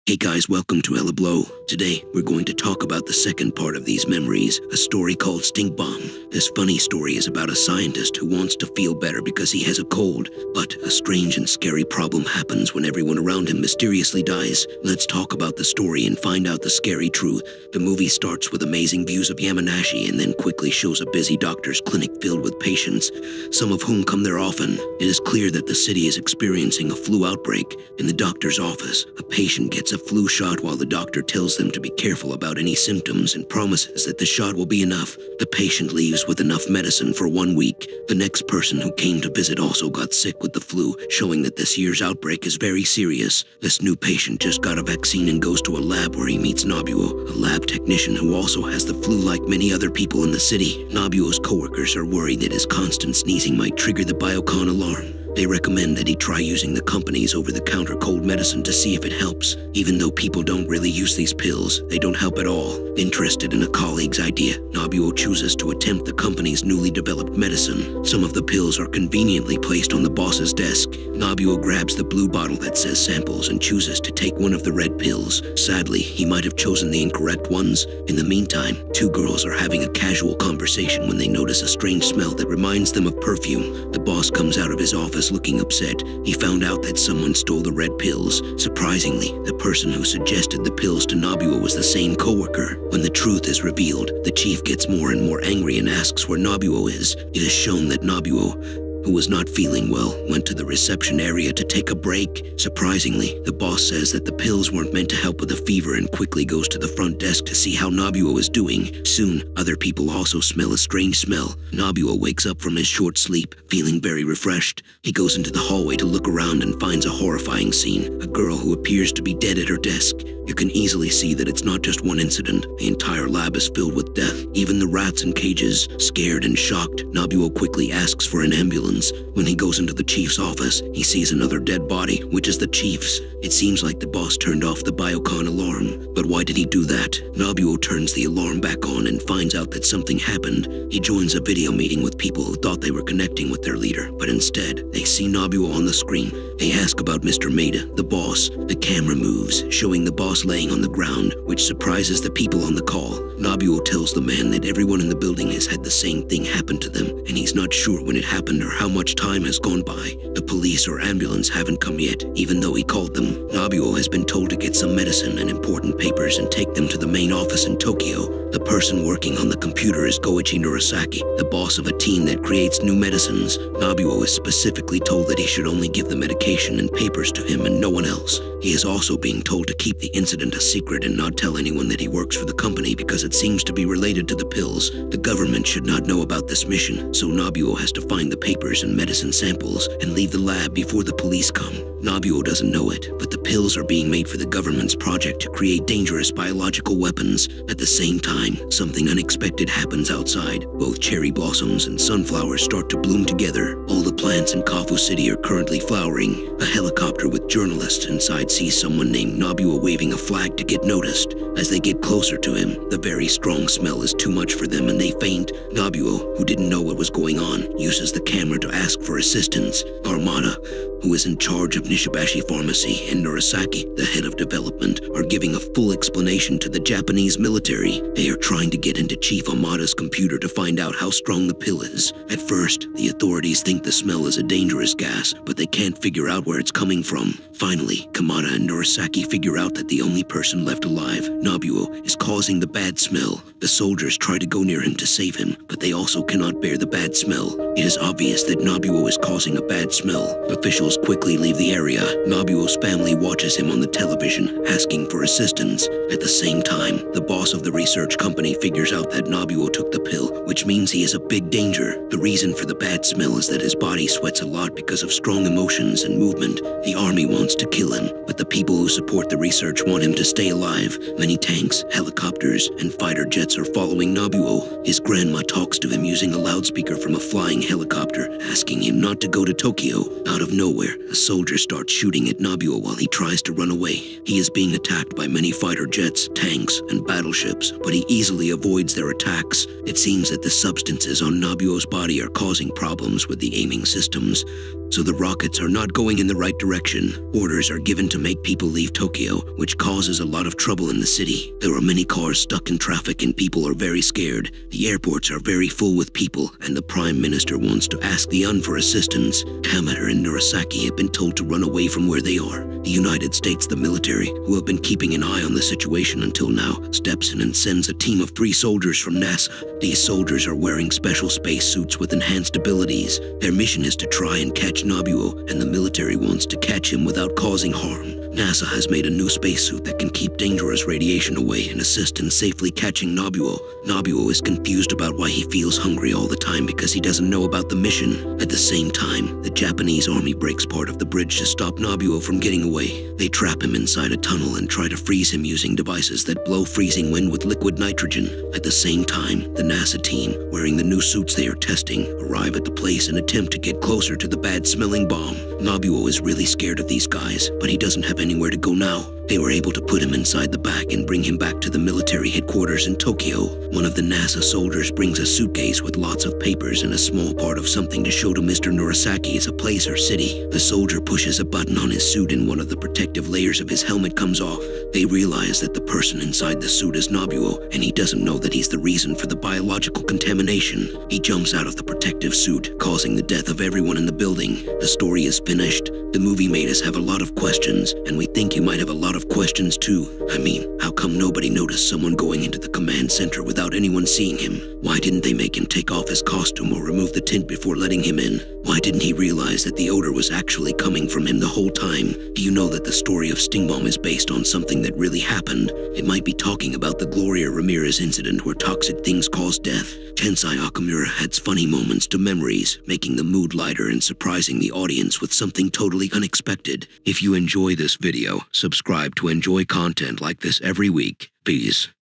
Hey guys, welcome to Elablo. Today, we're going to talk about the second part of these memories, a story called Stink Bomb. This funny story is about a scientist who wants to feel better because he has a cold, but a strange and scary problem happens when everyone around him mysteriously dies. Let's talk about the story and find out the scary truth. The movie starts with amazing views of Yamanashi and then quickly shows a busy doctor's clinic filled with patients, some of whom come there often. It is clear that the city is experiencing a flu outbreak. In the doctor's office, a patient gets a flu shot while the doctor tells them to be careful about any symptoms and promises that the shot will be enough. The patient leaves with enough medicine for 1 week. The next person who came to visit also got sick with the flu, showing that this year's outbreak is very serious. This new patient just got a vaccine and goes to a lab where he meets Nobuo, a lab technician who also has the flu like many other people in the city. Nobuo's coworkers are worried that his constant sneezing might trigger the biocon alarm. They recommend that he try using the company's over-the-counter cold medicine to see if it helps. Even though people don't really use these pills, they don't help at all. Interested in a colleague's idea, Nobuo chooses to attempt the company's newly developed medicine. Some of the pills are conveniently placed on the boss's desk. Nobuo grabs the blue bottle that says samples and chooses to take one of the red pills. Sadly, he might have chosen the incorrect ones. In the meantime, two girls are having a casual conversation when they notice a strange smell that reminds them of perfume. The boss comes out of his office looking upset. He found out that someone stole the red pills. Surprisingly, the person who suggested the pills to Nobuo was the same coworker. When the truth is revealed, the chief gets more and more angry and asks where Nobuo is. It is shown that Nobuo, who was not feeling well, went to the reception area to take a break. Surprisingly, the boss says that the pills weren't meant to help with the fever and quickly goes to the front desk to see how Nobuo is doing. Soon, other people also smell a strange smell. Nobuo wakes up from his short sleep, feeling very refreshed. He goes into the hallway to look around and finds a horrifying scene. A girl who appears to be dead at her desk. You can easily see that it's not just one incident. The entire lab is filled with death, even the rats in cages. Scared and shocked, Nobuo quickly asks for an ambulance. When he goes into the chief's office, he sees another dead body, which is the chief's. It seems like the boss turned off the biocon alarm. But why did he do that? Nobuo turns the alarm back on and finds out that something happened. He joins a video meeting with people who thought they were connecting with their leader, but instead, they see Nobuo on the screen. They ask about Mr. Maeda, the boss. The camera moves, showing the boss laying on the ground, which surprises the people on the call. Nobuo tells the man that everyone in the building has had the same thing happen to them, and he's not sure when it happened or how much time has gone by. The police or ambulance haven't come yet, even though he called them. Nobuo has been told to get some medicine and important papers and take them to the main office in Tokyo. The person working on the computer is Goichi Norasaki, the boss of a team that creates new medicines. Nobuo is specifically told that he should only give the medication and papers to him and no one else. He is also being told to keep the incident a secret and not tell anyone that he works for the company because it seems to be related to the pills. The government should not know about this mission, so Nobuo has to find the papers and medicine samples and leave the lab before the police come. Nobuo doesn't know it, but the pills are being made for the government's project to create dangerous biological weapons. At the same time, something unexpected happens outside. Both cherry blossoms and sunflowers start to bloom together. All the plants in Kafu City are currently flowering. A helicopter with journalists inside sees someone named Nobuo waving a flag to get noticed. As they get closer to him, the very strong smell is too much for them and they faint. Nobuo, who didn't know what was going on, uses the camera to ask for assistance. Armada, who is in charge of Nishibashi Pharmacy, and Norasaki, the head of development, are giving a full explanation to the Japanese military. They are trying to get into Chief Amada's computer to find out how strong the pill is. At first, the authorities think the smell is a dangerous gas, but they can't figure out where it's coming from. Finally, Kamada and Norasaki figure out that the only person left alive, Nobuo, is causing the bad smell. The soldiers try to go near him to save him, but they also cannot bear the bad smell. It is obvious that Nobuo is causing a bad smell. Officials quickly leave the area. Nobuo's family watches him on the television, asking for assistance. At the same time, the boss of the research company figures out that Nobuo took the pill, which means he is a big danger. The reason for the bad smell is that his body sweats a lot because of strong emotions and movement. The army wants to kill him, but the people who support the research want him to stay alive. Many tanks, helicopters, and fighter jets are following Nobuo. His grandma talks to him using a loudspeaker from a flying helicopter, asking him not to go to Tokyo. Out of nowhere, a soldier starts shooting at Nobuo while he tries to run away. He is being attacked by many fighter jets, tanks, and battleships, but he easily avoids their attacks. It seems that the substances on Nobuo's body are causing problems with the aiming systems. So the rockets are not going in the right direction. Orders are given to make people leave Tokyo, which causes a lot of trouble in the city. There are many cars stuck in traffic and people are very scared. The airports are very full with people, and the Prime Minister wants to ask the UN for assistance. Kamada and Murasaki have been told to run away from where they are. The United States, the military, who have been keeping an eye on the situation until now, steps in and sends a team of 3 soldiers from NASA. These soldiers are wearing special spacesuits with enhanced abilities. Their mission is to try and catch Nobuo, and the military wants to catch him without causing harm. NASA has made a new spacesuit that can keep dangerous radiation away and assist in safely catching Nobuo. Nobuo is confused about why he feels hungry all the time because he doesn't know about the mission. At the same time, the Japanese army breaks part of the bridge to stop Nobuo from getting away. They trap him inside a tunnel and try to freeze him using devices that blow freezing wind with liquid nitrogen. At the same time, the NASA team, wearing the new suits they are testing, arrive at the place and attempt to get closer to the bad-smelling bomb. Nobuo is really scared of these guys, but he doesn't have anywhere to go now. They were able to put him inside the bag and bring him back to the military headquarters in Tokyo. One of the NASA soldiers brings a suitcase with lots of papers and a small part of something to show to Mr. Murasaki as a place or city. The soldier pushes a button on his suit and one of the protective layers of his helmet comes off. They realize that the person inside the suit is Nobuo, and he doesn't know that he's the reason for the biological contamination. He jumps out of the protective suit, causing the death of everyone in the building. The story is finished. The movie made us have a lot of questions, and we think you might have a lot of questions too. I mean, how come nobody noticed someone going into the command center without anyone seeing him? Why didn't they make him take off his costume or remove the tint before letting him in? Why didn't he realize that the odor was actually coming from him the whole time? Do you know that the story of Sting Bomb is based on something that really happened? It might be talking about the Gloria Ramirez incident where toxic things cause death. Tensai Okamura adds funny moments to memories, making the mood lighter and surprising the audience with something totally unexpected. If you enjoy this video, subscribe to enjoy content like this every week. Peace.